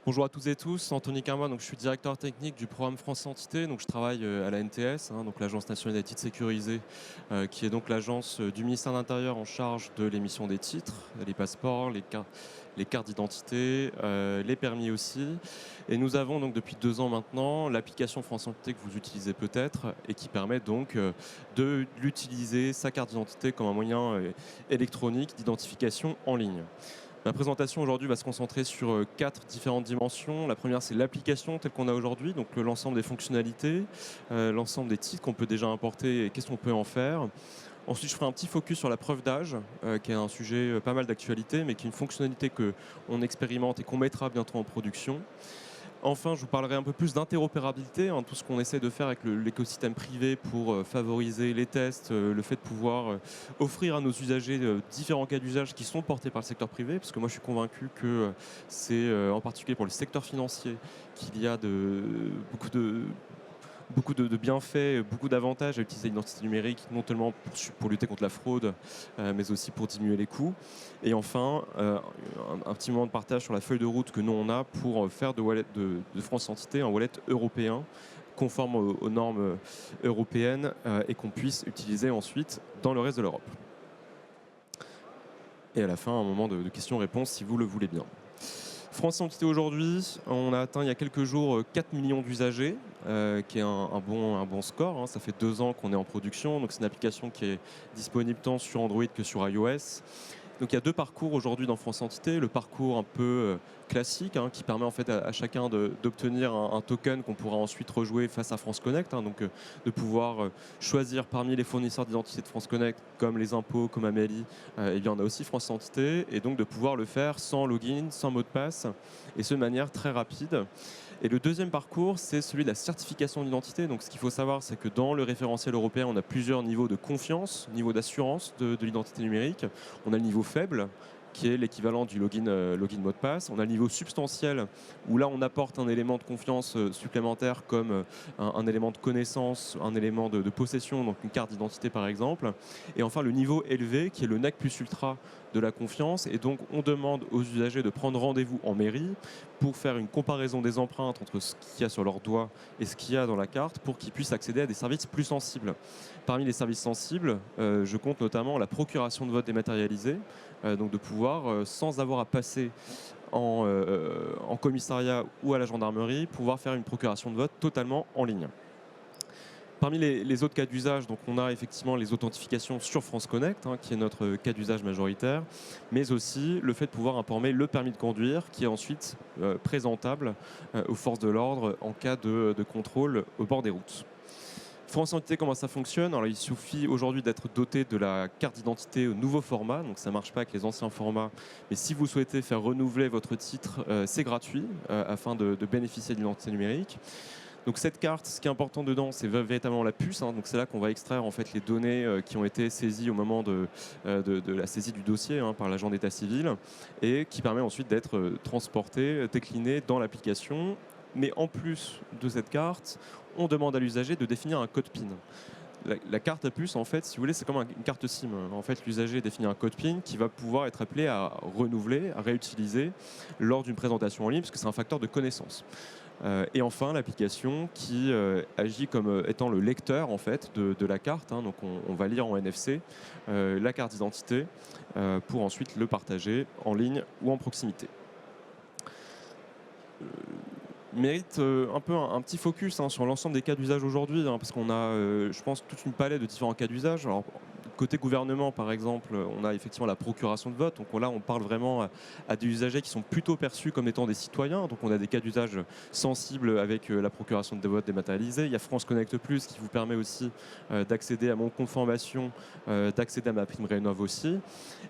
Bonjour à toutes et tous, Anthony Carmois, donc je suis directeur technique du programme France Entité, donc je travaille à la NTS, donc l'Agence nationale des titres sécurisés, qui est donc l'agence du ministère de l'Intérieur en charge de l'émission des titres, les passeports, les cartes d'identité, les permis aussi. Et nous avons donc depuis 2 ans maintenant l'application France Entité que vous utilisez peut-être et qui permet donc de l'utiliser, sa carte d'identité, comme un moyen électronique d'identification en ligne. Ma présentation aujourd'hui va se concentrer sur 4 différentes dimensions. La première, c'est l'application telle qu'on a aujourd'hui, donc l'ensemble des fonctionnalités, l'ensemble des titres qu'on peut déjà importer et qu'est-ce qu'on peut en faire. Ensuite, je ferai un petit focus sur la preuve d'âge, qui est un sujet pas mal d'actualité, mais qui est une fonctionnalité qu'on expérimente et qu'on mettra bientôt en production. Enfin, je vous parlerai un peu plus d'interopérabilité, tout ce qu'on essaie de faire avec l'écosystème privé pour favoriser les tests, le fait de pouvoir offrir à nos usagers différents cas d'usage qui sont portés par le secteur privé, parce que moi je suis convaincu que c'est en particulier pour le secteur financier qu'il y a beaucoup de bienfaits, beaucoup d'avantages à utiliser l'identité numérique, non seulement pour lutter contre la fraude, mais aussi pour diminuer les coûts. Et enfin, un petit moment de partage sur la feuille de route que nous on a pour faire de France Entité un wallet européen conforme aux normes européennes et qu'on puisse utiliser ensuite dans le reste de l'Europe. Et à la fin, un moment de questions-réponses si vous le voulez bien. France Entité aujourd'hui, on a atteint il y a quelques jours 4 millions d'usagers, qui est un bon score. Ça fait 2 ans qu'on est en production, donc c'est une application qui est disponible tant sur Android que sur iOS. Donc il y a 2 parcours aujourd'hui dans France Entité. Le parcours un peu classique, qui permet en fait à chacun d'obtenir un token qu'on pourra ensuite rejouer face à France Connect. Donc de pouvoir choisir parmi les fournisseurs d'identité de France Connect, comme les impôts, comme Amélie, et bien on a aussi France Entité, et donc de pouvoir le faire sans login, sans mot de passe, et ce de manière très rapide. Et le deuxième parcours, c'est celui de la certification d'identité. Donc ce qu'il faut savoir, c'est que dans le référentiel européen, on a plusieurs niveaux de confiance, niveau d'assurance de l'identité numérique. On a le niveau faible, qui est l'équivalent du login mot de passe. On a le niveau substantiel, où là on apporte un élément de confiance supplémentaire, comme un élément de connaissance, un élément de possession, donc une carte d'identité par exemple. Et enfin le niveau élevé, qui est le NAC plus ultra de la confiance. Et donc on demande aux usagers de prendre rendez-vous en mairie pour faire une comparaison des empreintes entre ce qu'il y a sur leur doigt et ce qu'il y a dans la carte, pour qu'ils puissent accéder à des services plus sensibles. Parmi les services sensibles, je compte notamment la procuration de vote dématérialisée, donc de pouvoir, sans avoir à passer en commissariat ou à la gendarmerie, pouvoir faire une procuration de vote totalement en ligne. Parmi les autres cas d'usage, donc on a effectivement les authentifications sur France Connect, qui est notre cas d'usage majoritaire, mais aussi le fait de pouvoir informer le permis de conduire, qui est ensuite présentable aux forces de l'ordre en cas de contrôle au bord des routes. France Entité, comment ça fonctionne? Alors, il suffit aujourd'hui d'être doté de la carte d'identité au nouveau format, donc ça ne marche pas avec les anciens formats. Mais si vous souhaitez faire renouveler votre titre, c'est gratuit, afin de bénéficier de l'identité numérique. Donc cette carte, ce qui est important dedans, c'est véritablement la puce. Donc c'est là qu'on va extraire en fait les données qui ont été saisies au moment de la saisie du dossier par l'agent d'état civil, et qui permet ensuite d'être transportée, déclinée dans l'application. Mais en plus de cette carte, on demande à l'usager de définir un code PIN. La carte à puce, en fait, si vous voulez, c'est comme une carte SIM. En fait, l'usager définit un code PIN qui va pouvoir être appelé à renouveler, à réutiliser lors d'une présentation en ligne, parce que c'est un facteur de connaissance. Et enfin, l'application qui agit comme étant le lecteur en fait, de la carte. Donc on va lire en NFC la carte d'identité pour ensuite le partager en ligne ou en proximité. Mérite un peu un petit focus sur l'ensemble des cas d'usage aujourd'hui, parce qu'on a, je pense, toute une palette de différents cas d'usage. Alors, côté gouvernement, par exemple, on a effectivement la procuration de vote. Donc là, on parle vraiment à des usagers qui sont plutôt perçus comme étant des citoyens. Donc on a des cas d'usage sensibles avec la procuration de vote dématérialisée. Il y a France Connect Plus qui vous permet aussi d'accéder à mon compte formation, d'accéder à ma prime Rénov aussi.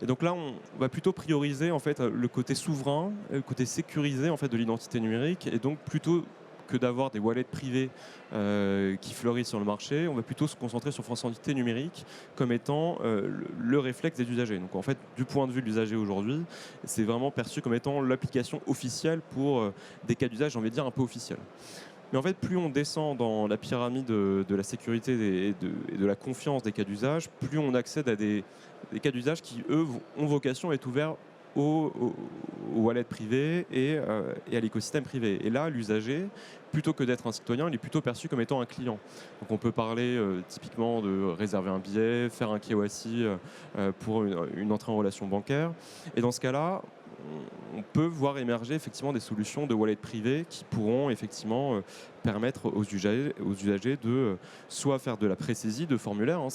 Et donc là, on va plutôt prioriser en fait le côté souverain, le côté sécurisé en fait de l'identité numérique, et donc plutôt que d'avoir des wallets privés qui fleurissent sur le marché, on va plutôt se concentrer sur France Entité numérique comme étant le réflexe des usagers. Donc en fait, du point de vue de l'usager aujourd'hui, c'est vraiment perçu comme étant l'application officielle pour des cas d'usage, j'ai envie de dire, un peu officiels. Mais en fait, plus on descend dans la pyramide de la sécurité et de la confiance des cas d'usage, plus on accède à des cas d'usage qui, eux, ont vocation à être ouverts aux wallets privés et à l'écosystème privé. Et là, l'usager, plutôt que d'être un citoyen, il est plutôt perçu comme étant un client. Donc on peut parler typiquement de réserver un billet, faire un KYC pour une entrée en relation bancaire. Et dans ce cas-là, on peut voir émerger effectivement des solutions de wallet privés qui pourront effectivement permettre aux usagers de soit faire de la pré-saisie de formulaires, hein,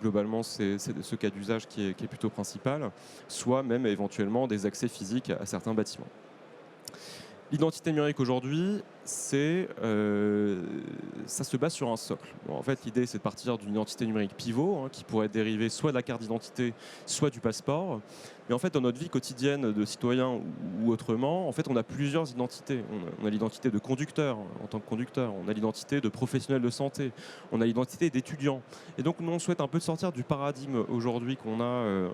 globalement c'est ce cas d'usage qui est plutôt principal, soit même éventuellement des accès physiques à certains bâtiments. L'identité numérique aujourd'hui, ça se base sur un socle. Bon, en fait, l'idée, c'est de partir d'une identité numérique pivot, hein, qui pourrait être dérivée soit de la carte d'identité, soit du passeport. Mais en fait, dans notre vie quotidienne de citoyen ou autrement, en fait, on a plusieurs identités. On a l'identité de conducteur en tant que conducteur, on a l'identité de professionnel de santé, on a l'identité d'étudiant. Et donc, nous, on souhaite un peu sortir du paradigme aujourd'hui qu'on a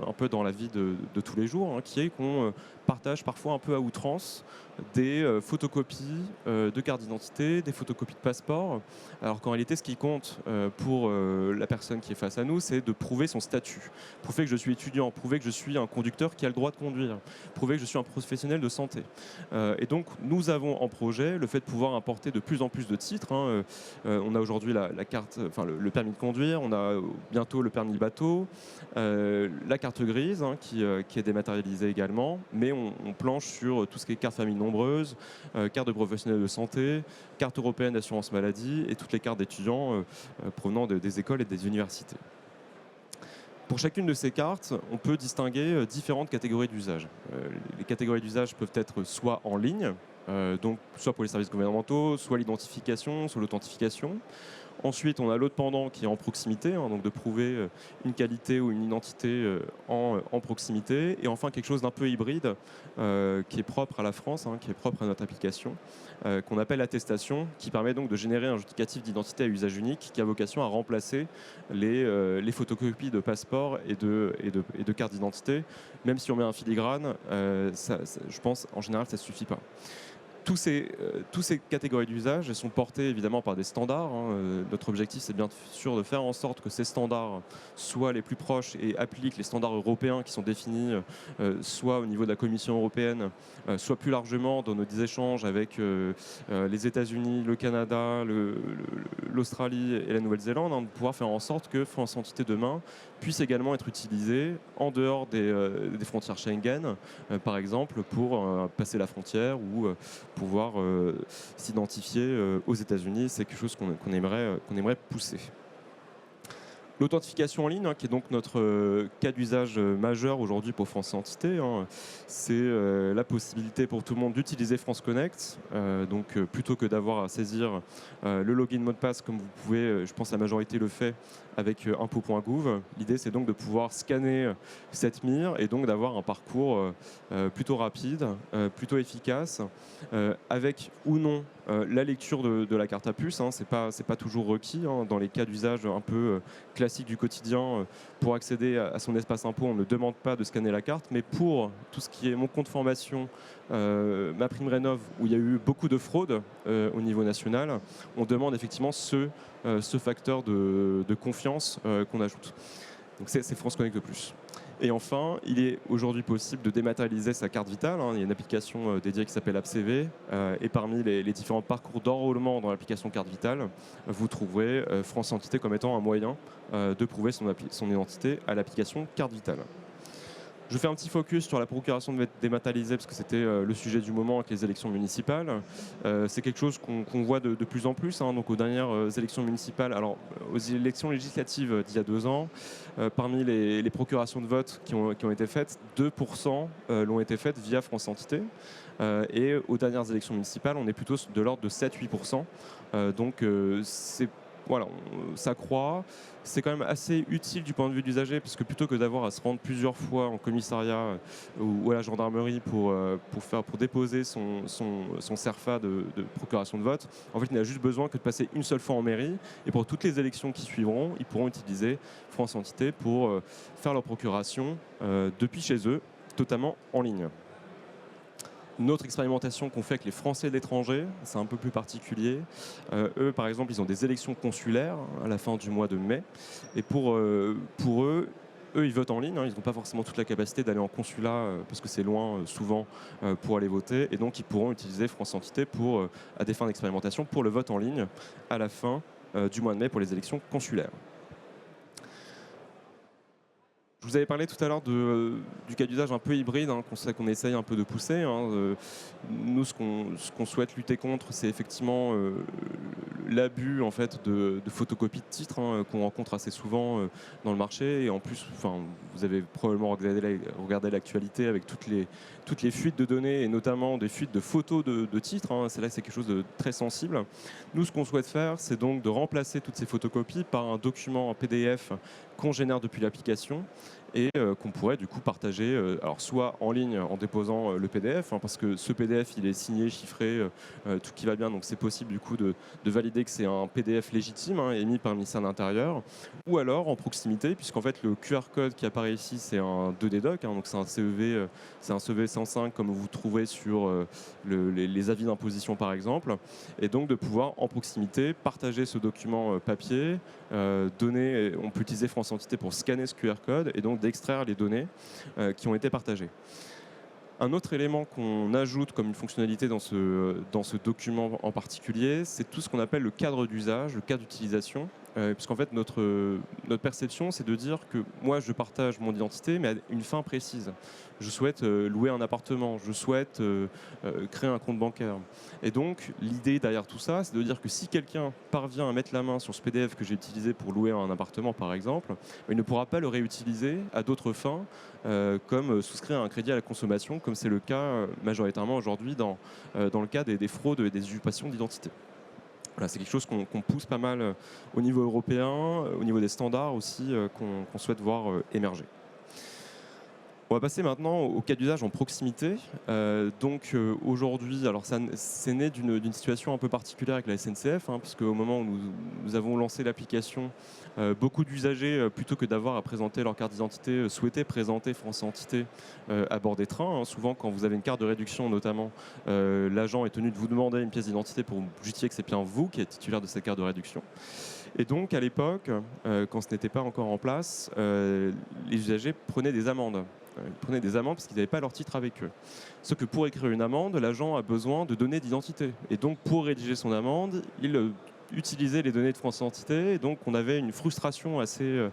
un peu dans la vie de tous les jours, hein, qui est qu'on partage parfois un peu à outrance des photocopies de carte d'identité, des photocopies de passeport, alors qu'en réalité, ce qui compte pour la personne qui est face à nous, c'est de prouver son statut, prouver que je suis étudiant, prouver que je suis un conducteur qui a le droit de conduire, prouver que je suis un professionnel de santé. Et donc, nous avons en projet le fait de pouvoir importer de plus en plus de titres, hein. On a aujourd'hui la carte, enfin le permis de conduire, on a bientôt le permis bateau, la carte grise, hein, qui est dématérialisée également, mais on planche sur tout ce qui est carte famille nombreuse, carte de professionnel de santé, carte européenne d'assurance maladie et toutes les cartes d'étudiants provenant des écoles et des universités. Pour chacune de ces cartes, on peut distinguer différentes catégories d'usage. Les catégories d'usage peuvent être soit en ligne, donc soit pour les services gouvernementaux, soit l'identification, soit l'authentification. Ensuite, on a l'autre pendant qui est en proximité, hein, donc de prouver une qualité ou une identité en proximité. Et enfin, quelque chose d'un peu hybride qui est propre à la France, hein, qui est propre à notre application, qu'on appelle attestation, qui permet donc de générer un justificatif d'identité à usage unique qui a vocation à remplacer les photocopies de passeport et de cartes d'identité. Même si on met un filigrane, je pense en général ça ne suffit pas. Toutes ces catégories d'usage sont portées évidemment par des standards, hein. Notre objectif, c'est bien sûr de faire en sorte que ces standards soient les plus proches et appliquent les standards européens qui sont définis soit au niveau de la Commission européenne, soit plus largement dans nos échanges avec les États-Unis, le Canada, l'Australie et la Nouvelle-Zélande, hein, de pouvoir faire en sorte que France Identité demain puisse également être utilisé en dehors des frontières Schengen, par exemple, pour passer la frontière ou pouvoir s'identifier aux États-Unis. C'est quelque chose qu'on aimerait pousser. L'authentification en ligne, hein, qui est donc notre cas d'usage majeur aujourd'hui pour France Identité, hein, c'est la possibilité pour tout le monde d'utiliser France Connect. Donc plutôt que d'avoir à saisir le login mot de passe comme vous pouvez, je pense la majorité le fait avec impôts.gouv. L'idée, c'est donc de pouvoir scanner cette mire et donc d'avoir un parcours plutôt rapide, plutôt efficace, avec ou non la lecture de la carte à puce. Hein, c'est pas toujours requis, hein, dans les cas d'usage un peu classiques du quotidien. Pour accéder à son espace impôt, on ne demande pas de scanner la carte, mais pour tout ce qui est mon compte formation, ma prime rénov, où il y a eu beaucoup de fraude au niveau national, on demande effectivement ce facteur de confiance qu'on ajoute. Donc c'est France Connect de plus. Et enfin, il est aujourd'hui possible de dématérialiser sa carte vitale, hein. Il y a une application dédiée qui s'appelle AppCV. Et parmi les différents parcours d'enrôlement dans l'application carte vitale, vous trouverez France Identité comme étant un moyen de prouver son identité à l'application carte vitale. Je fais un petit focus sur la procuration dématérialisée parce que c'était le sujet du moment avec les élections municipales. C'est quelque chose qu'on voit de plus en plus, hein, donc aux dernières élections municipales. Alors, aux élections législatives d'il y a 2 ans, parmi les procurations de vote qui ont été faites, 2% l'ont été faites via France Identité. Et aux dernières élections municipales, on est plutôt de l'ordre de 7-8%. Donc, voilà, ça croît. C'est quand même assez utile du point de vue de l'usager, puisque plutôt que d'avoir à se rendre plusieurs fois en commissariat ou à la gendarmerie pour déposer son CERFA de procuration de vote, en fait, il n'a juste besoin que de passer une seule fois en mairie. Et pour toutes les élections qui suivront, ils pourront utiliser France Identité pour faire leur procuration depuis chez eux, totalement en ligne. Une autre expérimentation qu'on fait avec les Français de l'étranger, c'est un peu plus particulier. Eux, par exemple, ils ont des élections consulaires à la fin du mois de mai. Et pour eux, eux, ils votent en ligne, hein, ils n'ont pas forcément toute la capacité d'aller en consulat parce que c'est loin souvent pour aller voter. Et donc, ils pourront utiliser France Identité à des fins d'expérimentation pour le vote en ligne à la fin du mois de mai pour les élections consulaires. Je vous avais parlé tout à l'heure du cas d'usage un peu hybride qu'on essaye un peu de pousser. Nous, ce qu'on souhaite lutter contre, c'est effectivement l'abus en fait, de photocopies de titres qu'on rencontre assez souvent dans le marché. Et en plus, vous avez probablement regardé l'actualité avec toutes les fuites de données et notamment des fuites de photos de titres. C'est là que c'est quelque chose de très sensible. Nous, ce qu'on souhaite faire, c'est donc de remplacer toutes ces photocopies par un document en PDF qu'on génère depuis l'application et qu'on pourrait du coup partager, alors soit en ligne en déposant le PDF, parce que ce PDF il est signé, chiffré, tout qui va bien, donc c'est possible du coup de valider que c'est un PDF légitime émis par le ministère de l'Intérieur, ou alors en proximité, puisqu'en fait le QR code qui apparaît ici c'est un 2D doc, donc c'est un CEV 105 comme vous trouverez sur les avis d'imposition par exemple, et donc de pouvoir en proximité partager ce document papier, on peut utiliser France Identité pour scanner ce QR code et donc d'extraire les données qui ont été partagées. Un autre élément qu'on ajoute comme une fonctionnalité dans ce document en particulier, c'est tout ce qu'on appelle le cadre d'usage, le cadre d'utilisation. Puisqu'en fait, notre perception, c'est de dire que moi, je partage mon identité, mais à une fin précise. Je souhaite louer un appartement, je souhaite créer un compte bancaire. Et donc, l'idée derrière tout ça, c'est de dire que si quelqu'un parvient à mettre la main sur ce PDF que j'ai utilisé pour louer un appartement, par exemple, il ne pourra pas le réutiliser à d'autres fins, comme souscrire un crédit à la consommation, comme c'est le cas majoritairement aujourd'hui dans le cas des fraudes et des usurpations d'identité. Voilà, c'est quelque chose qu'on pousse pas mal au niveau européen, au niveau des standards aussi, qu'on souhaite voir émerger. On va passer maintenant au cas d'usage en proximité. Aujourd'hui, alors c'est né d'une situation un peu particulière avec la SNCF, puisque au moment où nous avons lancé l'application, beaucoup d'usagers, plutôt que d'avoir à présenter leur carte d'identité, souhaitaient présenter France Identité à bord des trains. Souvent, quand vous avez une carte de réduction, notamment, l'agent est tenu de vous demander une pièce d'identité pour justifier que c'est bien vous qui êtes titulaire de cette carte de réduction. Et donc, à l'époque, quand ce n'était pas encore en place, les usagers prenaient des amendes. Ils prenaient des amendes parce qu'ils n'avaient pas leur titre avec eux. Sauf que pour écrire une amende, l'agent a besoin de données d'identité. Et donc, pour rédiger son amende, il utilisait les données de France Identité. Et donc, on avait une frustration assez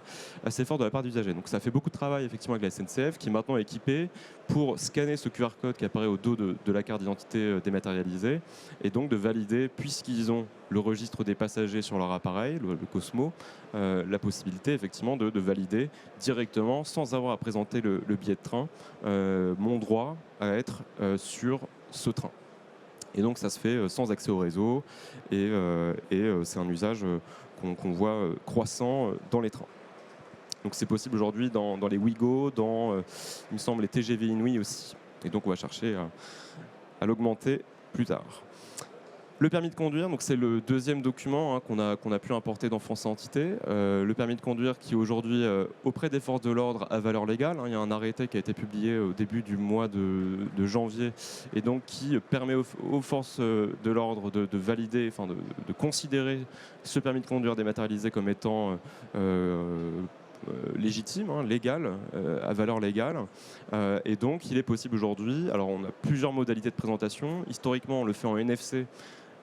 forte de la part d'usagers. Donc, ça fait beaucoup de travail, effectivement, avec la SNCF, qui est maintenant équipée pour scanner ce QR code qui apparaît au dos de la carte d'identité dématérialisée. Et donc, de valider, puisqu'ils ont le registre des passagers sur leur appareil, le Cosmo, la possibilité, effectivement, de valider directement, sans avoir à présenter le billet de train, mon droit à être sur ce train. Et donc ça se fait sans accès au réseau et c'est un usage qu'on voit croissant dans les trains. Donc c'est possible aujourd'hui dans les Ouigo, il me semble les TGV Inouï aussi. Et donc on va chercher à l'augmenter plus tard. Le permis de conduire, donc c'est le deuxième document qu'on a pu importer dans France Identité. Le permis de conduire qui aujourd'hui, auprès des forces de l'ordre, a valeur légale. Il y a un arrêté qui a été publié au début du mois de janvier et donc qui permet aux forces de l'ordre de valider, de considérer ce permis de conduire dématérialisé comme étant légitime, légal, à valeur légale. Et donc il est possible aujourd'hui, alors on a plusieurs modalités de présentation. Historiquement, on le fait en NFC.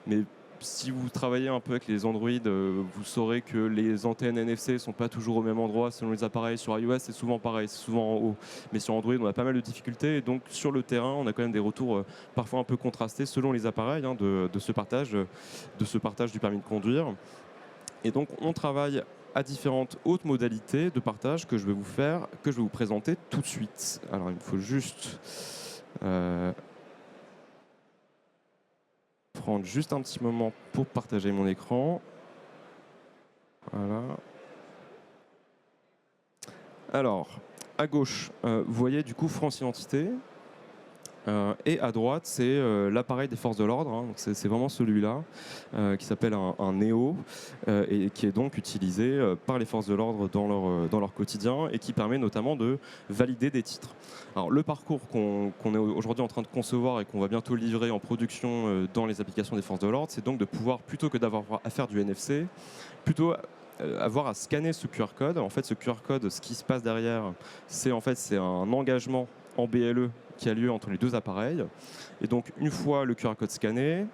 Mais si vous travaillez un peu avec les Android, vous saurez que les antennes NFC ne sont pas toujours au même endroit selon les appareils. Sur iOS, c'est souvent pareil, c'est souvent en haut. Mais sur Android, on a pas mal de difficultés. Et donc, sur le terrain, on a quand même des retours parfois un peu contrastés selon les appareils de ce partage du permis de conduire. Et donc, on travaille à différentes autres modalités de partage que je vais vous présenter tout de suite. Alors, il me faut juste prendre juste un petit moment pour partager mon écran. Voilà. Alors, à gauche, vous voyez du coup France Identité. Et à droite, c'est l'appareil des forces de l'ordre. Donc c'est vraiment celui-là, qui s'appelle un Néo, et qui est donc utilisé par les forces de l'ordre dans leur quotidien, et qui permet notamment de valider des titres. Alors, le parcours qu'on est aujourd'hui en train de concevoir et qu'on va bientôt livrer en production dans les applications des forces de l'ordre, c'est donc de pouvoir, plutôt que d'avoir à faire du NFC, plutôt avoir à scanner ce QR code. En fait, ce QR code, ce qui se passe derrière, c'est un engagement en BLE qui a lieu entre les deux appareils. Et donc, une fois le QR code scanné,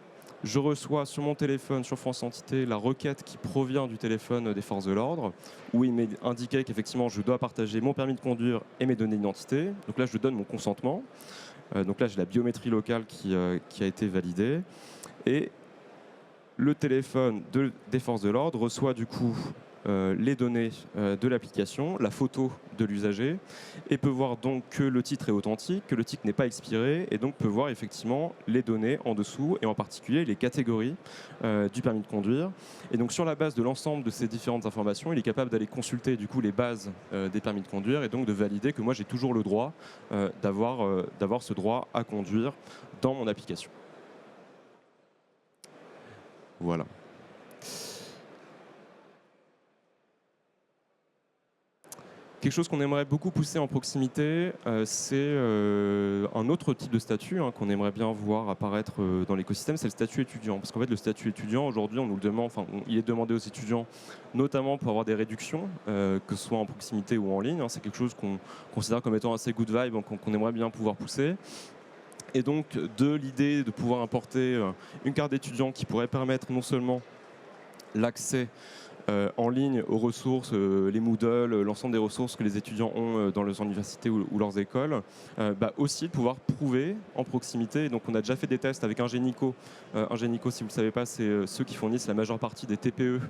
je reçois sur mon téléphone, sur France Entité, la requête qui provient du téléphone des forces de l'ordre, où il m'est indiqué qu'effectivement, je dois partager mon permis de conduire et mes données d'identité. Donc là, je donne mon consentement. Donc là, j'ai la biométrie locale qui a été validée. Et le téléphone des forces de l'ordre reçoit du coup les données de l'application, la photo de l'usager, et peut voir donc que le titre est authentique, que le titre n'est pas expiré, et donc peut voir effectivement les données en dessous, et en particulier les catégories du permis de conduire. Et donc sur la base de l'ensemble de ces différentes informations, il est capable d'aller consulter du coup les bases des permis de conduire, et donc de valider que moi j'ai toujours le droit d'avoir ce droit à conduire dans mon application. Voilà. Quelque chose qu'on aimerait beaucoup pousser en proximité, c'est un autre type de statut qu'on aimerait bien voir apparaître dans l'écosystème, c'est le statut étudiant. Parce qu'en fait, le statut étudiant, aujourd'hui, on nous le demande, il est demandé aux étudiants, notamment pour avoir des réductions, que ce soit en proximité ou en ligne. C'est quelque chose qu'on considère comme étant assez good vibe, qu'on aimerait bien pouvoir pousser. Et donc, de l'idée de pouvoir importer une carte d'étudiant qui pourrait permettre non seulement l'accès en ligne aux ressources, les Moodle, l'ensemble des ressources que les étudiants ont dans leurs universités ou leurs écoles, aussi de pouvoir prouver en proximité. Et donc on a déjà fait des tests avec Ingenico. Ingenico, si vous ne le savez pas, c'est ceux qui fournissent la majeure partie des TPE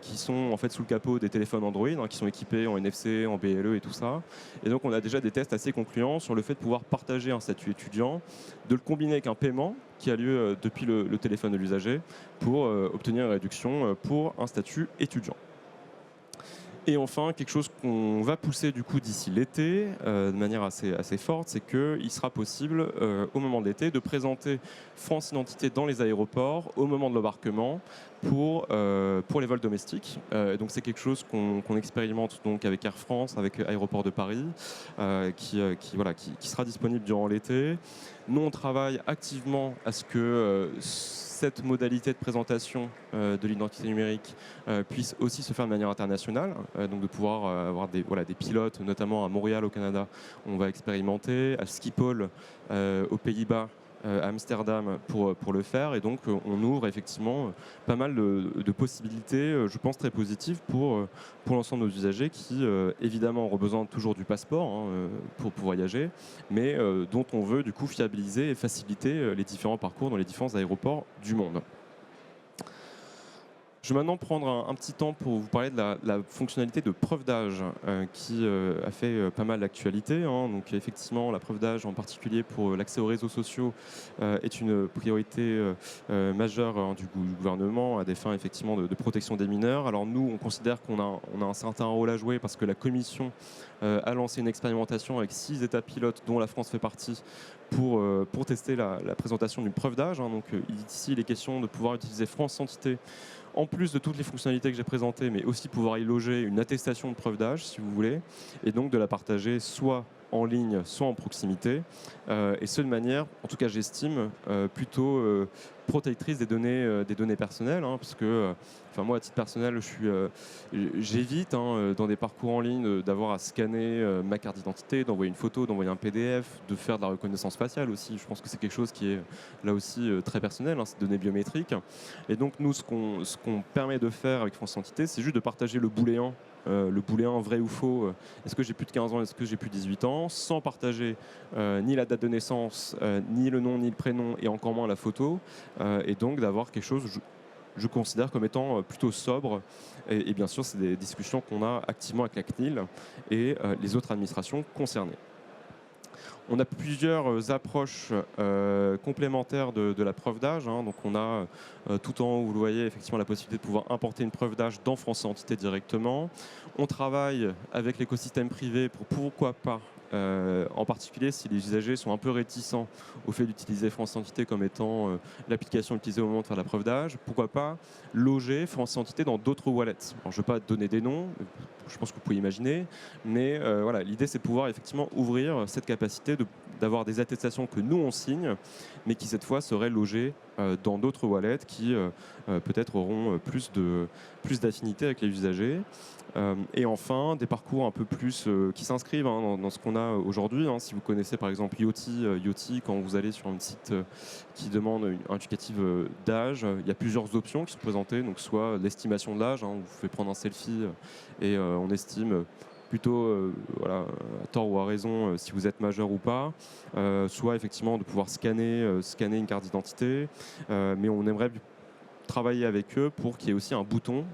qui sont en fait sous le capot des téléphones Android, qui sont équipés en NFC, en BLE et tout ça. Et donc on a déjà des tests assez concluants sur le fait de pouvoir partager un statut étudiant, de le combiner avec un paiement qui a lieu depuis le téléphone de l'usager pour obtenir une réduction pour un statut étudiant. Et enfin, quelque chose qu'on va pousser du coup d'ici l'été de manière assez forte, c'est qu'il sera possible au moment de l'été de présenter France Identité dans les aéroports au moment de l'embarquement pour les vols domestiques. Donc c'est quelque chose qu'on expérimente donc avec Air France, avec Aéroport de Paris, qui sera disponible durant l'été. Nous, on travaille activement à ce que cette modalité de présentation de l'identité numérique puisse aussi se faire de manière internationale, donc de pouvoir avoir des pilotes, notamment à Montréal au Canada, on va expérimenter, à Schiphol aux Pays-Bas, à Amsterdam pour le faire, et donc on ouvre effectivement pas mal de possibilités, je pense très positives pour l'ensemble de nos usagers qui évidemment ont besoin toujours du passeport pour voyager, mais dont on veut du coup fiabiliser et faciliter les différents parcours dans les différents aéroports du monde. Je vais maintenant prendre un petit temps pour vous parler de la fonctionnalité de preuve d'âge qui a fait pas mal d'actualité. Donc effectivement, la preuve d'âge en particulier pour l'accès aux réseaux sociaux est une priorité majeure du gouvernement à des fins effectivement de protection des mineurs. Alors nous, on considère qu'on a un certain rôle à jouer parce que la Commission a lancé une expérimentation avec 6 États pilotes dont la France fait partie pour tester la présentation d'une preuve d'âge. Donc ici, il est question de pouvoir utiliser France Entité en plus de toutes les fonctionnalités que j'ai présentées, mais aussi pouvoir y loger une attestation de preuve d'âge, si vous voulez, et donc de la partager soit en ligne, soit en proximité, et ce de manière, en tout cas j'estime, plutôt protectrice des données personnelles, parce que moi à titre personnel, j'évite dans des parcours en ligne d'avoir à scanner ma carte d'identité, d'envoyer une photo, d'envoyer un PDF, de faire de la reconnaissance faciale aussi. Je pense que c'est quelque chose qui est là aussi très personnel, ces données biométriques. Et donc nous, ce qu'on permet de faire avec France Identité, c'est juste de partager le booléen vrai ou faux, est-ce que j'ai plus de 15 ans, est-ce que j'ai plus de 18 ans, sans partager ni la date de naissance, ni le nom, ni le prénom, et encore moins la photo, et donc d'avoir quelque chose, je considère comme étant plutôt sobre, et bien sûr c'est des discussions qu'on a activement avec la CNIL et les autres administrations concernées. On a plusieurs approches complémentaires de la preuve d'âge. Donc on a tout en haut, vous le voyez, effectivement la possibilité de pouvoir importer une preuve d'âge dans France Identité directement. On travaille avec l'écosystème privé pour pourquoi pas, en particulier si les usagers sont un peu réticents au fait d'utiliser France Identité comme étant l'application utilisée au moment de faire la preuve d'âge, pourquoi pas loger France Identité dans d'autres wallets. Alors, je ne vais pas donner des noms, je pense que vous pouvez imaginer, mais voilà, l'idée c'est de pouvoir effectivement ouvrir cette capacité d'avoir des attestations que nous on signe, mais qui cette fois seraient logées dans d'autres wallets qui peut-être auront plus d'affinité avec les usagers. Et enfin, des parcours un peu plus qui s'inscrivent dans ce qu'on a aujourd'hui. Si vous connaissez par exemple Yoti, quand vous allez sur un site qui demande un indicatif d'âge, il y a plusieurs options qui sont présentées. Donc soit l'estimation de l'âge, on vous fait prendre un selfie et on estime plutôt voilà, à tort ou à raison si vous êtes majeur ou pas, soit effectivement de pouvoir scanner une carte d'identité, mais on aimerait travailler avec eux pour qu'il y ait aussi un bouton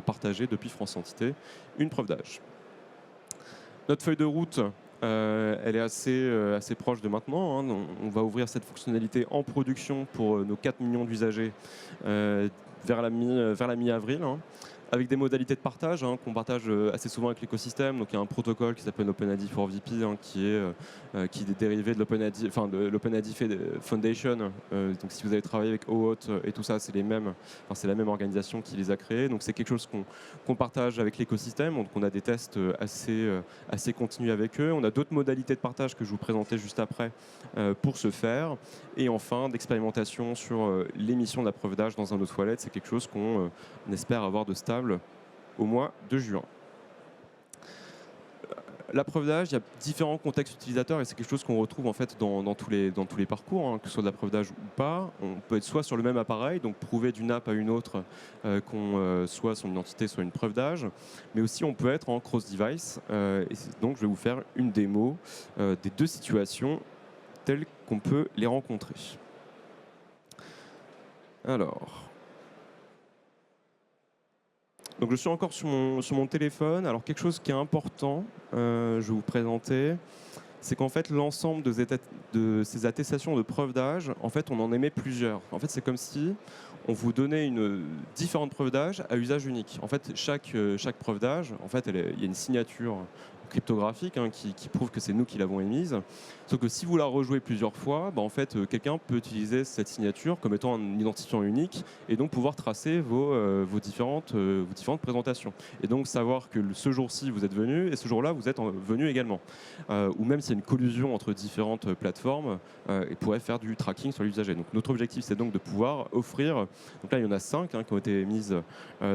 partagé depuis France Identité, une preuve d'âge. Notre feuille de route, elle est assez proche de maintenant. On va ouvrir cette fonctionnalité en production pour nos 4 millions d'usagers vers la mi-avril. Avec des modalités de partage qu'on partage assez souvent avec l'écosystème. Donc il y a un protocole qui s'appelle OpenID for VP qui est dérivé de l'OpenID, enfin de l'OpenID Foundation. Donc si vous avez travaillé avec OAuth et tout ça, c'est la même organisation qui les a créés. Donc c'est quelque chose qu'on partage avec l'écosystème. Donc on a des tests assez continus avec eux. On a d'autres modalités de partage que je vous présentais juste après pour ce faire. Et enfin d'expérimentation sur l'émission de la preuve d'âge dans un autre wallet. C'est quelque chose qu'on espère avoir de stable au mois de juin. La preuve d'âge, il y a différents contextes utilisateurs et c'est quelque chose qu'on retrouve en fait dans tous les parcours, que ce soit de la preuve d'âge ou pas. On peut être soit sur le même appareil, donc prouver d'une app à une autre qu'on soit son identité, soit une preuve d'âge, mais aussi on peut être en cross-device. Et donc je vais vous faire une démo des deux situations telles qu'on peut les rencontrer. Alors. Donc je suis encore sur mon téléphone. Alors quelque chose qui est important, je vais vous présenter, c'est qu'en fait l'ensemble de ces attestations de preuve d'âge, en fait on en émet plusieurs. En fait c'est comme si on vous donnait différentes preuves d'âge à usage unique. En fait chaque preuve d'âge, en fait il y a une signature cryptographique qui prouve que c'est nous qui l'avons émise. Sauf que si vous la rejouez plusieurs fois, en fait, quelqu'un peut utiliser cette signature comme étant un identifiant unique et donc pouvoir tracer vos différentes présentations. Et donc savoir que ce jour-ci vous êtes venu et ce jour-là vous êtes venu également. Ou même s'il y a une collusion entre différentes plateformes, il pourrait faire du tracking sur l'usager. Donc notre objectif c'est donc de pouvoir offrir, donc là il y en a 5 qui ont été mises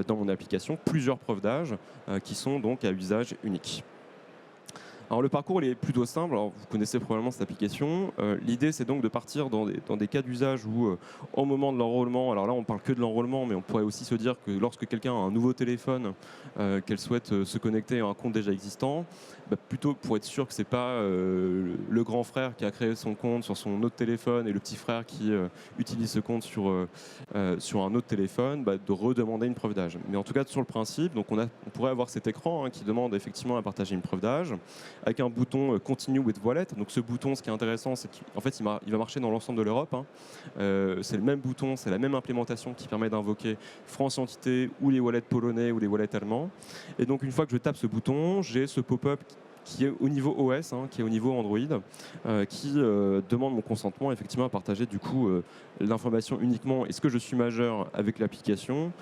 dans mon application, plusieurs preuves d'âge qui sont donc à usage unique. Alors le parcours il est plutôt simple, alors, vous connaissez probablement cette application. L'idée c'est donc de partir dans des cas d'usage où au moment de l'enrôlement, alors là on parle que de l'enrôlement, mais on pourrait aussi se dire que lorsque quelqu'un a un nouveau téléphone, qu'elle souhaite se connecter à un compte déjà existant, plutôt pour être sûr que c'est pas le grand frère qui a créé son compte sur son autre téléphone et le petit frère qui utilise ce compte sur un autre téléphone, de redemander une preuve d'âge. Mais en tout cas sur le principe, donc on pourrait avoir cet écran qui demande effectivement à partager une preuve d'âge, avec un bouton Continue with Wallet. Donc ce bouton, ce qui est intéressant, c'est qu'en fait, il va marcher dans l'ensemble de l'Europe. C'est le même bouton, c'est la même implémentation qui permet d'invoquer France Entité ou les wallets polonais ou les wallets allemands. Et donc une fois que je tape ce bouton, j'ai ce pop-up qui est au niveau OS, qui est au niveau Android, qui demande mon consentement effectivement à partager du coup l'information uniquement est-ce que je suis majeur avec l'application.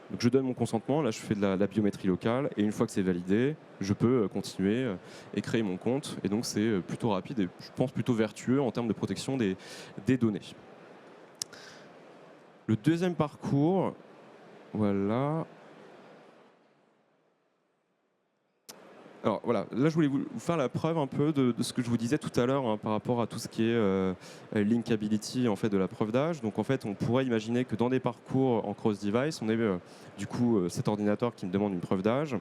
Donc je donne mon consentement, là je fais de la biométrie locale et une fois que c'est validé, je peux continuer et créer mon compte. Et donc c'est plutôt rapide et je pense plutôt vertueux en termes de protection des données. Le deuxième parcours, voilà. Alors voilà, là je voulais vous faire la preuve un peu de ce que je vous disais tout à l'heure par rapport à tout ce qui est linkability en fait, de la preuve d'âge. Donc en fait on pourrait imaginer que dans des parcours en cross-device, on ait du coup cet ordinateur qui me demande une preuve d'âge.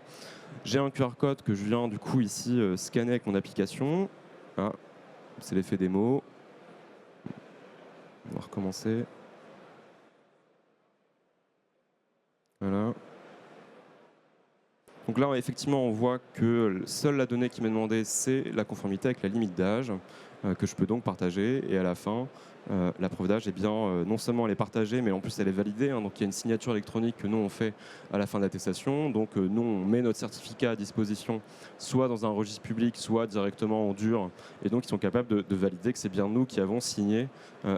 J'ai un QR code que je viens du coup ici scanner avec mon application. Ah, c'est l'effet démo. On va recommencer. Voilà. Donc là, effectivement, on voit que seule la donnée qui m'est demandée, c'est la conformité avec la limite d'âge que je peux donc partager. Et à la fin, la preuve d'âge, eh bien, non seulement elle est partagée, mais en plus elle est validée. Donc il y a une signature électronique que nous on fait à la fin de l'attestation. Donc nous on met notre certificat à disposition, soit dans un registre public, soit directement en dur. Et donc ils sont capables de valider que c'est bien nous qui avons signé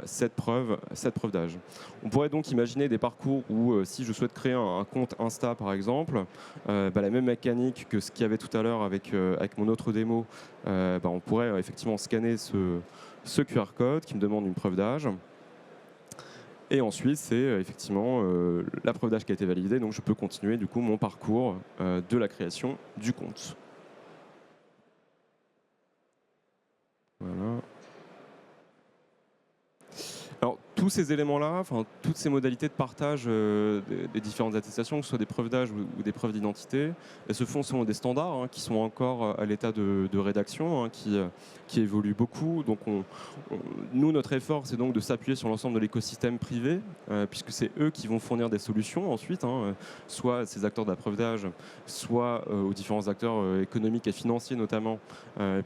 cette preuve d'âge. On pourrait donc imaginer des parcours où si je souhaite créer un compte Insta par exemple, la même mécanique que ce qu'il y avait tout à l'heure avec mon autre démo, on pourrait effectivement scanner ce QR code qui me demande une preuve d'âge. Et ensuite, c'est effectivement la preuve d'âge qui a été validée, donc je peux continuer du coup mon parcours de la création du compte. Voilà. Alors, tous ces éléments-là, enfin, toutes ces modalités de partage des différentes attestations, que ce soit des preuves d'âge ou des preuves d'identité, elles se font selon des standards qui sont encore à l'état de rédaction, qui évoluent beaucoup. Donc, nous, notre effort, c'est donc de s'appuyer sur l'ensemble de l'écosystème privé, puisque c'est eux qui vont fournir des solutions ensuite, soit ces acteurs de la preuve d'âge, soit aux différents acteurs économiques et financiers notamment,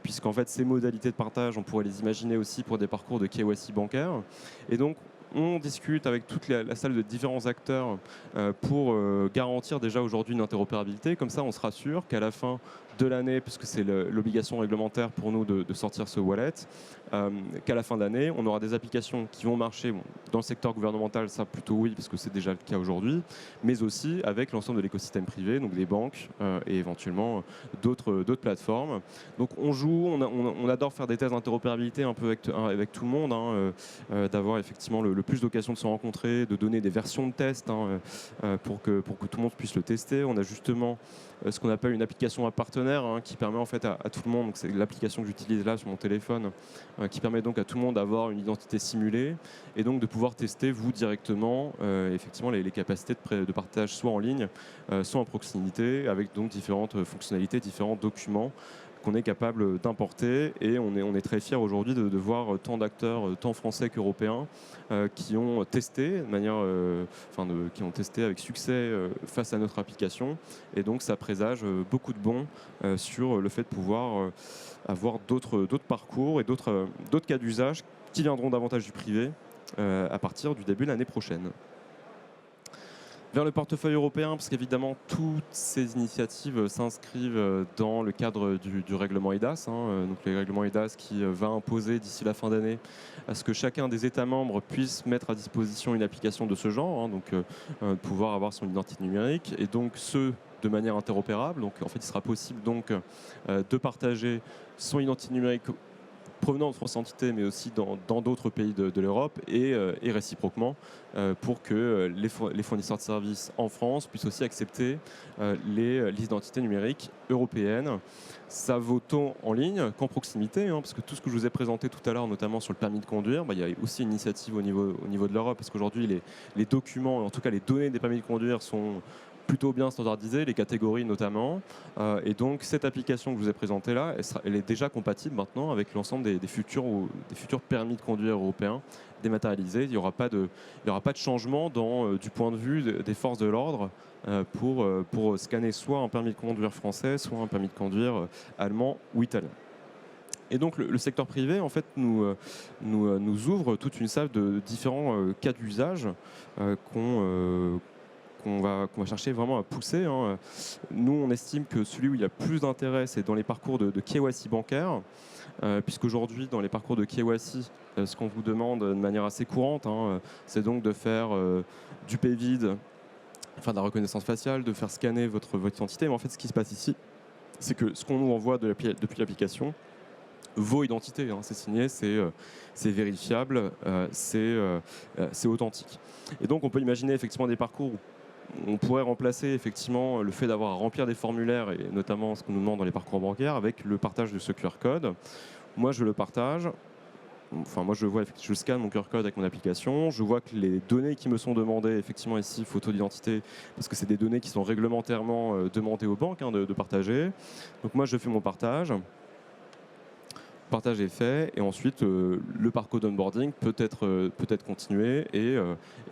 puisqu'en fait, ces modalités de partage, on pourrait les imaginer aussi pour des parcours de KYC bancaire. Et donc, on discute avec toute la salle de différents acteurs pour garantir déjà aujourd'hui une interopérabilité. Comme ça, on se rassure qu'à la fin de l'année, puisque c'est l'obligation réglementaire pour nous de sortir ce wallet, qu'à la fin de l'année, on aura des applications qui vont marcher dans le secteur gouvernemental, ça plutôt oui, parce que c'est déjà le cas aujourd'hui, mais aussi avec l'ensemble de l'écosystème privé, donc des banques et éventuellement d'autres plateformes. Donc on joue, on adore faire des tests d'interopérabilité un peu avec tout le monde, d'avoir effectivement le plus d'occasions de se rencontrer, de donner des versions de tests pour que tout le monde puisse le tester. On a justement ce qu'on appelle une application à partenaire qui permet en fait à tout le monde, c'est l'application que j'utilise là sur mon téléphone, qui permet donc à tout le monde d'avoir une identité simulée et donc de pouvoir tester vous directement effectivement les capacités de partage soit en ligne, soit en proximité, avec donc différentes fonctionnalités, différents documents qu'on est capable d'importer. Et on est très fiers aujourd'hui de voir tant d'acteurs, tant français qu'européens, qui ont testé de manière, qui ont testé avec succès face à notre application. Et donc ça présage beaucoup de bons sur le fait de pouvoir avoir d'autres parcours et d'autres cas d'usage qui viendront davantage du privé à partir du début de l'année prochaine. Vers le portefeuille européen, parce qu'évidemment, toutes ces initiatives s'inscrivent dans le cadre du règlement EIDAS. Donc le règlement EIDAS qui va imposer d'ici la fin d'année à ce que chacun des États membres puisse mettre à disposition une application de ce genre, donc pouvoir avoir son identité numérique, et donc ce de manière interopérable. Donc en fait, il sera possible donc de partager son identité numérique provenant de France Entité, mais aussi dans d'autres pays de l'Europe et réciproquement pour que les fournisseurs de services en France puissent aussi accepter les identités numériques européennes. Ça vaut tant en ligne qu'en proximité, parce que tout ce que je vous ai présenté tout à l'heure, notamment sur le permis de conduire, il y a aussi une initiative au niveau de l'Europe, parce qu'aujourd'hui, les documents, en tout cas les données des permis de conduire sont plutôt bien standardisées, les catégories notamment. Et donc cette application que je vous ai présentée là, elle est déjà compatible maintenant avec l'ensemble des futurs permis de conduire européens dématérialisés. Il n'y aura pas de changement du point de vue des forces de l'ordre pour scanner soit un permis de conduire français, soit un permis de conduire allemand ou italien. Et donc le secteur privé en fait nous ouvre toute une salle de différents cas d'usage qu'on va chercher vraiment à pousser. Nous, on estime que celui où il y a plus d'intérêt, c'est dans les parcours de KYC bancaire, puisqu'aujourd'hui, dans les parcours de KYC, ce qu'on vous demande de manière assez courante, c'est donc de faire du PVID, enfin de la reconnaissance faciale, de faire scanner votre identité. Mais en fait, ce qui se passe ici, c'est que ce qu'on nous envoie depuis l'application, vos identités, c'est signé, c'est vérifiable, c'est authentique. Et donc, on peut imaginer effectivement des parcours où on pourrait remplacer effectivement le fait d'avoir à remplir des formulaires, et notamment ce qu'on nous demande dans les parcours bancaires, avec le partage de ce QR code. Moi, je le partage. Enfin, moi, je scanne mon QR code avec mon application. Je vois que les données qui me sont demandées, effectivement ici, photo d'identité, parce que c'est des données qui sont réglementairement demandées aux banques de partager. Donc moi, je fais mon partage. Le partage est fait et ensuite le parcours d'onboarding peut être continué et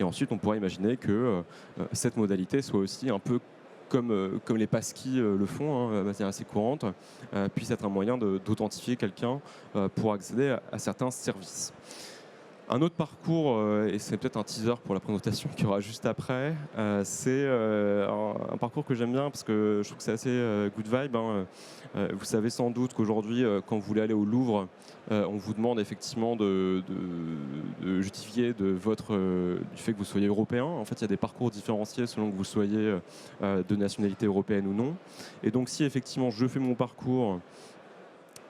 ensuite on pourrait imaginer que cette modalité soit aussi un peu comme les passkeys le font de manière assez courante, puisse être un moyen d'authentifier quelqu'un pour accéder à certains services. Un autre parcours, et c'est peut-être un teaser pour la présentation qu'il y aura juste après, c'est un parcours que j'aime bien parce que je trouve que c'est assez good vibe. Vous savez sans doute qu'aujourd'hui, quand vous voulez aller au Louvre, on vous demande effectivement de justifier du fait que vous soyez européen. En fait, il y a des parcours différenciés selon que vous soyez de nationalité européenne ou non. Et donc, si effectivement je fais mon parcours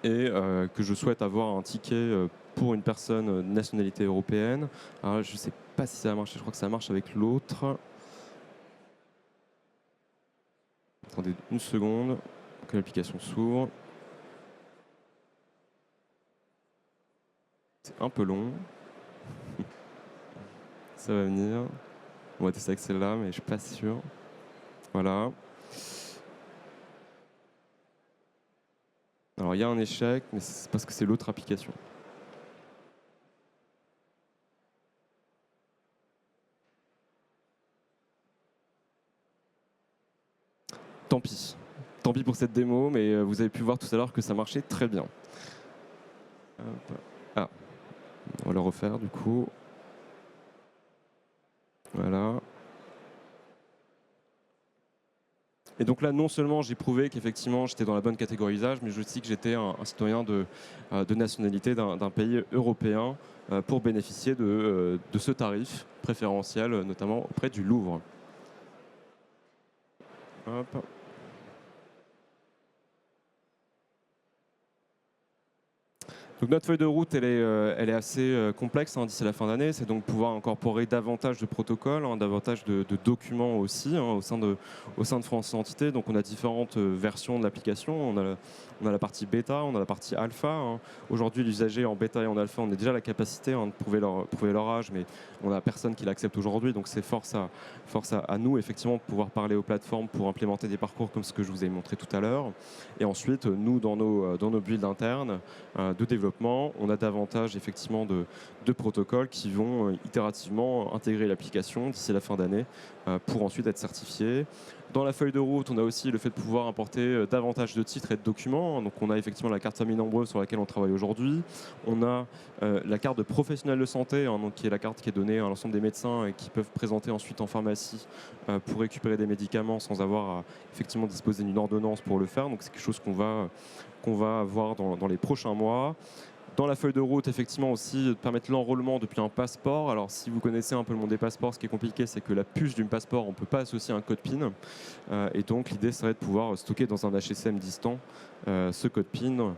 et que je souhaite avoir un ticket pour une personne de nationalité européenne. Alors, je ne sais pas si ça a marché, je crois que ça marche avec l'autre. Attendez une seconde que l'application s'ouvre. C'est un peu long. Ça va venir. On va tester avec celle-là, mais je ne suis pas sûr. Voilà. Alors, il y a un échec, mais c'est parce que c'est l'autre application. Tant pis. Tant pis pour cette démo, mais vous avez pu voir tout à l'heure que ça marchait très bien. Hop. Ah, on va le refaire du coup. Voilà. Et donc là, non seulement j'ai prouvé qu'effectivement j'étais dans la bonne catégorisage, mais je sais que j'étais un citoyen de nationalité d'un pays européen pour bénéficier de ce tarif préférentiel, notamment auprès du Louvre. Hop. Donc notre feuille de route, elle est assez complexe d'ici la fin d'année. C'est donc pouvoir incorporer davantage de protocoles, davantage de documents aussi au sein de France Identité. Donc on a différentes versions de l'application. On a la partie bêta, on a la partie alpha. Aujourd'hui, l'usager en bêta et en alpha, on a déjà la capacité de prouver leur âge, mais on n'a personne qui l'accepte aujourd'hui. Donc c'est force à nous, effectivement, de pouvoir parler aux plateformes pour implémenter des parcours comme ce que je vous ai montré tout à l'heure. Et ensuite, nous, dans nos builds internes de développement, on a davantage effectivement de protocoles qui vont itérativement intégrer l'application d'ici la fin d'année pour ensuite être certifiés. Dans la feuille de route, on a aussi le fait de pouvoir importer davantage de titres et de documents. Donc on a effectivement la carte famille nombreuse sur laquelle on travaille aujourd'hui. On a la carte de professionnel de santé, donc qui est la carte qui est donnée à l'ensemble des médecins et qui peuvent présenter ensuite en pharmacie pour récupérer des médicaments sans avoir à effectivement disposer d'une ordonnance pour le faire. Donc c'est quelque chose qu'on va avoir dans les prochains mois. Dans la feuille de route, effectivement aussi, de permettre l'enrôlement depuis un passeport. Alors si vous connaissez un peu le monde des passeports, ce qui est compliqué, c'est que la puce d'une passeport, on ne peut pas associer un code PIN. Et donc l'idée serait de pouvoir stocker dans un HSM distant ce code PIN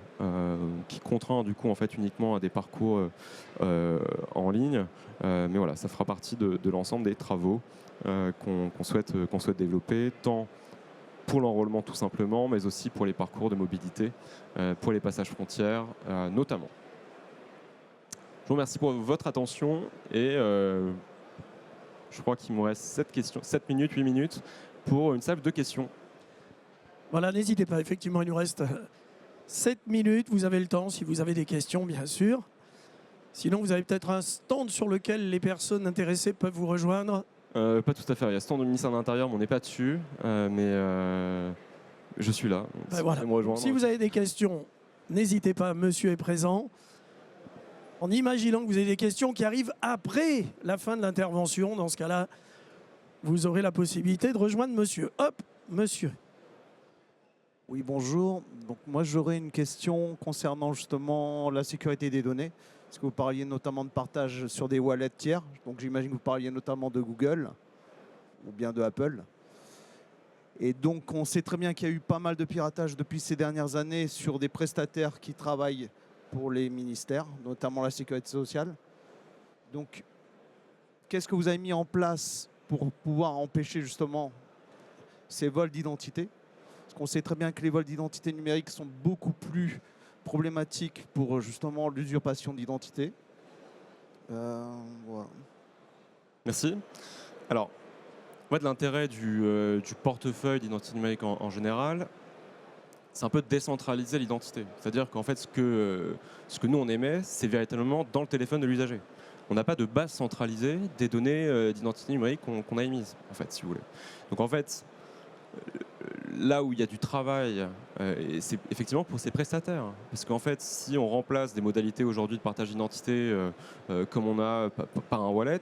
qui contraint du coup en fait uniquement à des parcours en ligne. Mais voilà, ça fera partie de l'ensemble des travaux qu'on souhaite développer, tant pour l'enrôlement tout simplement, mais aussi pour les parcours de mobilité, pour les passages frontières notamment. Je vous remercie pour votre attention et je crois qu'il me reste 7 minutes, 8 minutes pour une salle de questions. Voilà, n'hésitez pas, effectivement, il nous reste 7 minutes. Vous avez le temps si vous avez des questions, bien sûr. Sinon, vous avez peut-être un stand sur lequel les personnes intéressées peuvent vous rejoindre. Pas tout à fait, il y a stand du ministère de l'Intérieur, mais on n'est pas dessus. Mais je suis là, si voilà. vous me rejoindre. Si vous avez des questions, n'hésitez pas, monsieur est présent. En imaginant que vous avez des questions qui arrivent après la fin de l'intervention, dans ce cas-là, vous aurez la possibilité de rejoindre monsieur. Hop, monsieur. Oui, bonjour. Donc moi, j'aurais une question concernant justement la sécurité des données. Parce que vous parliez notamment de partage sur des wallets tiers. Donc j'imagine que vous parliez notamment de Google ou bien de Apple. Et donc on sait très bien qu'il y a eu pas mal de piratage depuis ces dernières années sur des prestataires qui travaillent pour les ministères, notamment la sécurité sociale. Donc qu'est-ce que vous avez mis en place pour pouvoir empêcher justement ces vols d'identité ? Parce qu'on sait très bien que les vols d'identité numérique sont beaucoup plus problématiques pour justement l'usurpation d'identité. Voilà. Merci. Alors, en fait, l'intérêt du portefeuille d'identité numérique en général, c'est un peu de décentraliser l'identité. C'est-à-dire qu'en fait, ce que nous, on émet, c'est véritablement dans le téléphone de l'usager. On n'a pas de base centralisée des données d'identité numérique qu'on a émises, en fait, si vous voulez. Donc, en fait, là où il y a du travail, et c'est effectivement pour ces prestataires. Parce qu'en fait, si on remplace des modalités aujourd'hui de partage d'identité comme on a par un wallet,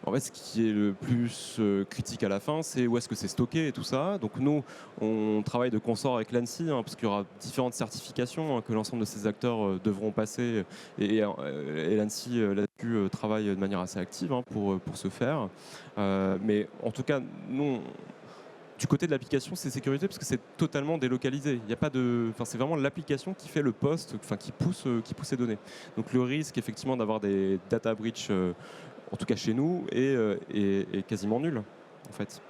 en fait, ce qui est le plus critique à la fin, c'est où est-ce que c'est stocké et tout ça. Donc nous, on travaille de consort avec l'ANSSI, parce qu'il y aura différentes certifications que l'ensemble de ces acteurs devront passer. Et l'ANSSI, là-dessus, travaille de manière assez active pour ce faire. Mais en tout cas, nous... du côté de l'application, c'est sécurité parce que c'est totalement délocalisé. Il y a pas de, enfin, c'est vraiment l'application qui fait le post, enfin, qui pousse ces données. Donc le risque effectivement d'avoir des data breach, en tout cas chez nous, est quasiment nul en fait.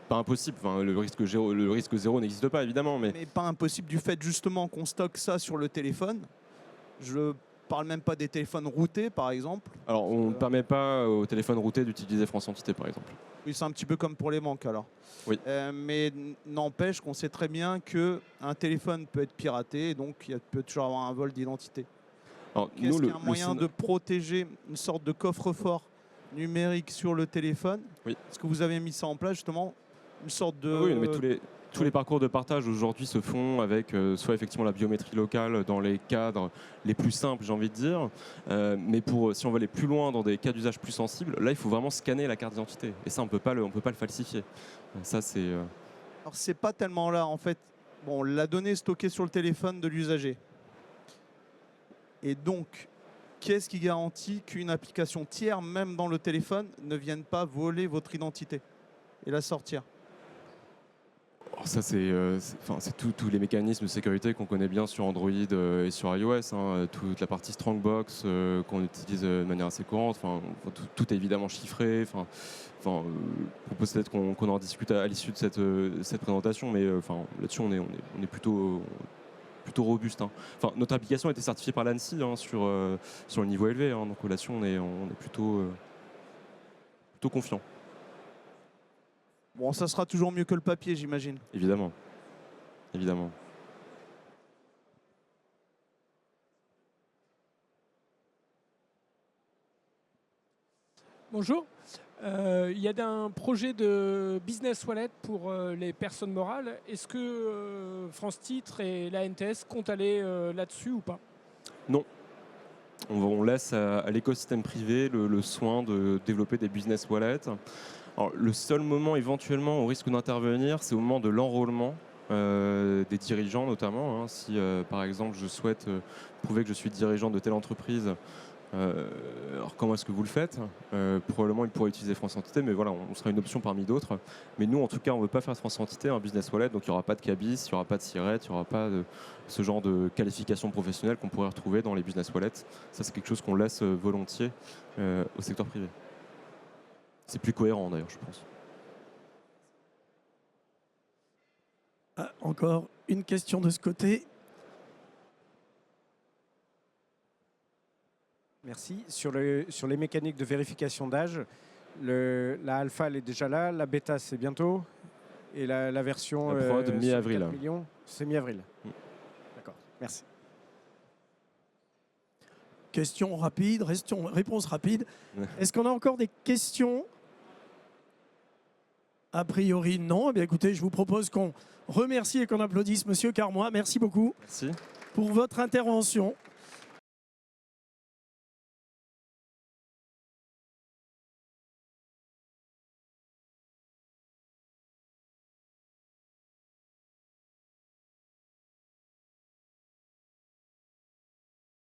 Pas impossible, enfin, le risque zéro n'existe pas évidemment, mais Mais pas impossible du fait justement qu'on stocke ça sur le téléphone. Je parle même pas des téléphones routés par exemple. alors on ne permet pas au téléphone routé d'utiliser France Entité par exemple. Oui, c'est un petit peu comme pour les banques alors. Oui. Mais n'empêche qu'on sait très bien qu'un téléphone peut être piraté et donc il peut toujours avoir un vol d'identité. Alors, Est-ce qu'il y a un moyen de protéger une sorte de coffre-fort numérique sur le téléphone? Oui. Est-ce que vous avez mis ça en place justement? Une sorte de... Oui, mais tous les parcours de partage aujourd'hui se font avec soit effectivement la biométrie locale dans les cadres les plus simples, j'ai envie de dire, mais si on veut aller plus loin dans des cas d'usage plus sensibles, là il faut vraiment scanner la carte d'identité et ça on peut pas le falsifier. Ça c'est. Alors c'est pas tellement là en fait. Bon, la donnée est stockée sur le téléphone de l'usager. Et donc, qu'est-ce qui garantit qu'une application tiers, même dans le téléphone, ne vienne pas voler votre identité et la sortir? Ça, c'est tous les mécanismes de sécurité qu'on connaît bien sur Android et sur iOS. Hein, toute la partie Strongbox qu'on utilise de manière assez courante. Tout est évidemment chiffré. On peut peut-être qu'on en discute à l'issue de cette présentation, mais là-dessus, on est plutôt robuste. Hein. Notre application a été certifiée par l'ANSSI sur le niveau élevé. Hein, donc là-dessus, on est plutôt confiant. Bon, ça sera toujours mieux que le papier, j'imagine. Évidemment. Évidemment. Bonjour. Il y a un projet de business wallet pour les personnes morales. Est-ce que France Titre et la NTS comptent aller là-dessus ou pas? Non. On laisse à l'écosystème privé le soin de développer des business wallets. Alors, le seul moment éventuellement au risque d'intervenir, c'est au moment de l'enrôlement des dirigeants notamment. Hein. Si par exemple je souhaite prouver que je suis dirigeant de telle entreprise, alors comment est-ce que vous le faites? Probablement il pourrait utiliser France Entité, mais voilà, on sera une option parmi d'autres. Mais nous en tout cas on ne veut pas faire France Entité un business wallet, donc il n'y aura pas de cabis, il n'y aura pas de SIRET, il n'y aura pas de ce genre de qualification professionnelle qu'on pourrait retrouver dans les business wallets. Ça c'est quelque chose qu'on laisse volontiers au secteur privé. C'est plus cohérent d'ailleurs, je pense. Encore une question de ce côté. Merci. Sur les mécaniques de vérification d'âge, la alpha elle est déjà là, la bêta c'est bientôt, et la version la prod mi-avril. C'est mi-avril. D'accord, merci. Question rapide, réponse rapide. Est-ce qu'on a encore des questions? A priori, non. Eh bien, écoutez, je vous propose qu'on remercie et qu'on applaudisse Monsieur Carmois. Merci beaucoup Merci. pour votre intervention.